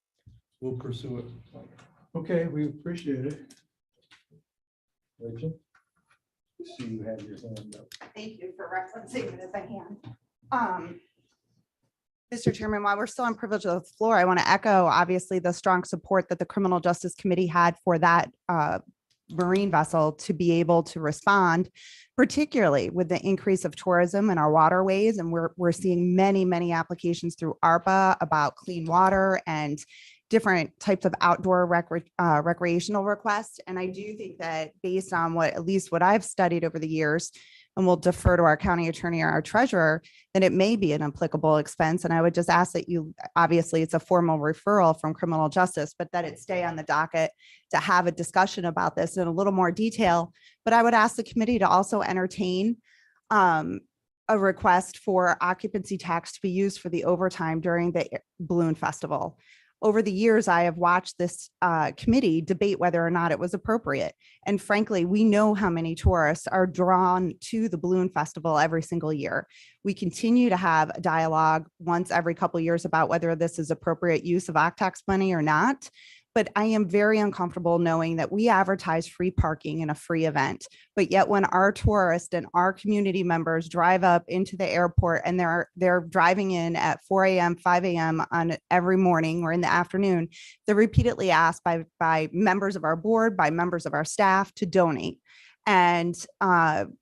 A: we'll pursue it.
M: Okay, we appreciate it.
A: Rachel? See, you have your hand up.
L: Thank you for referencing it as a hand. Mr. Chairman, while we're still on privilege of the floor, I want to echo, obviously, the strong support that the Criminal Justice Committee had for that marine vessel to be able to respond, particularly with the increase of tourism in our waterways. And we're seeing many applications through ARPA about clean water and different types of outdoor recreational requests. And I do think that based on at least what I've studied over the years, and we'll defer to our county attorney or our treasurer, then it may be an applicable expense. And I would just ask that obviously it's a formal referral from criminal justice, but that it stay on the docket to have a discussion about this in a little more detail. But I would ask the committee to also entertain a request for occupancy tax to be used for the overtime during the balloon festival. Over the years, I have watched this committee debate whether or not it was appropriate. And frankly, we know how many tourists are drawn to the balloon festival every single year. We continue to have a dialogue once every couple of years about whether this is appropriate use of OCTAX money or not. But I am very uncomfortable knowing that we advertise free parking in a free event. But yet when our tourists and our community members drive up into the airport and they're driving in at 4 a.m., 5 a.m. on every morning or in the afternoon, they're repeatedly asked by members of our board, by members of our staff to donate. And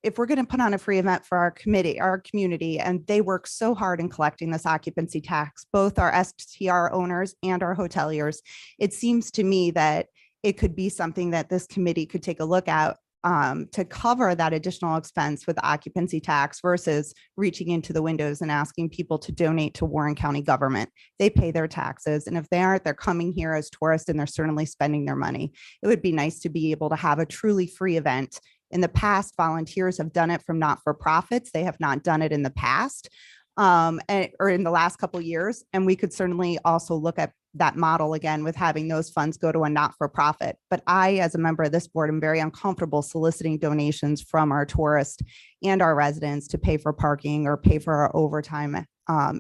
L: if we're going to put on a free event for our community, and they work so hard in collecting this occupancy tax, both our STR owners and our hoteliers, it seems to me that it could be something that this committee could take a look at to cover that additional expense with occupancy tax versus reaching into the windows and asking people to donate to Warren County government. They pay their taxes. And if they aren't, they're coming here as tourists and they're certainly spending their money. It would be nice to be able to have a truly free event. In the past, volunteers have done it from not-for-profits. They have not done it in the past or in the last couple of years. And we could certainly also look at that model again with having those funds go to a not-for-profit. But I, as a member of this board, am very uncomfortable soliciting donations from our tourists and our residents to pay for parking or pay for our overtime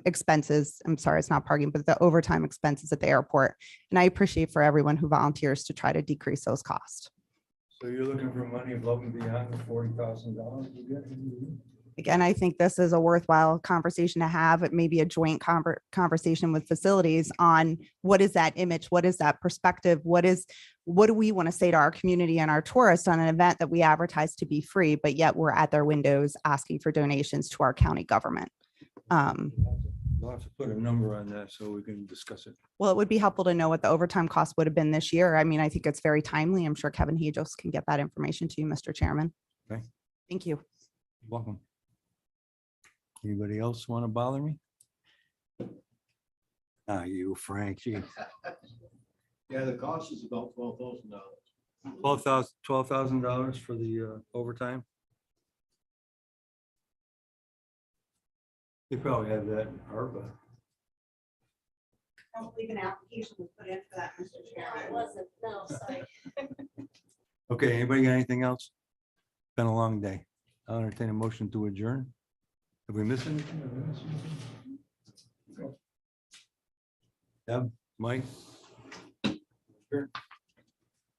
L: expenses. I'm sorry, it's not parking, but the overtime expenses at the airport. And I appreciate for everyone who volunteers to try to decrease those costs.
A: So you're looking for money above and beyond the $40,000 you get?
L: Again, I think this is a worthwhile conversation to have. It may be a joint conversation with facilities on what is that image? What is that perspective? What do we want to say to our community and our tourists on an event that we advertise to be free, but yet we're at their windows asking for donations to our county government?
A: We'll have to put a number on that so we can discuss it.
L: Well, it would be helpful to know what the overtime cost would have been this year. I mean, I think it's very timely. I'm sure Kevin Hajos can get that information to you, Mr. Chairman.
A: Okay.
L: Thank you.
A: You're welcome. Anybody else want to bother me? Ah, you, Frank, gee.
K: Yeah, the cost is about $12,000.
A: $12,000 for the overtime? They probably have that in ARPA.
L: I don't believe an application was put in for that, Mr. Chairman.
I: wasn't, no, sorry.
A: Okay, anybody got anything else? Been a long day. I'll entertain a motion to adjourn. Have we missed anything? Deb, Mike? Sure.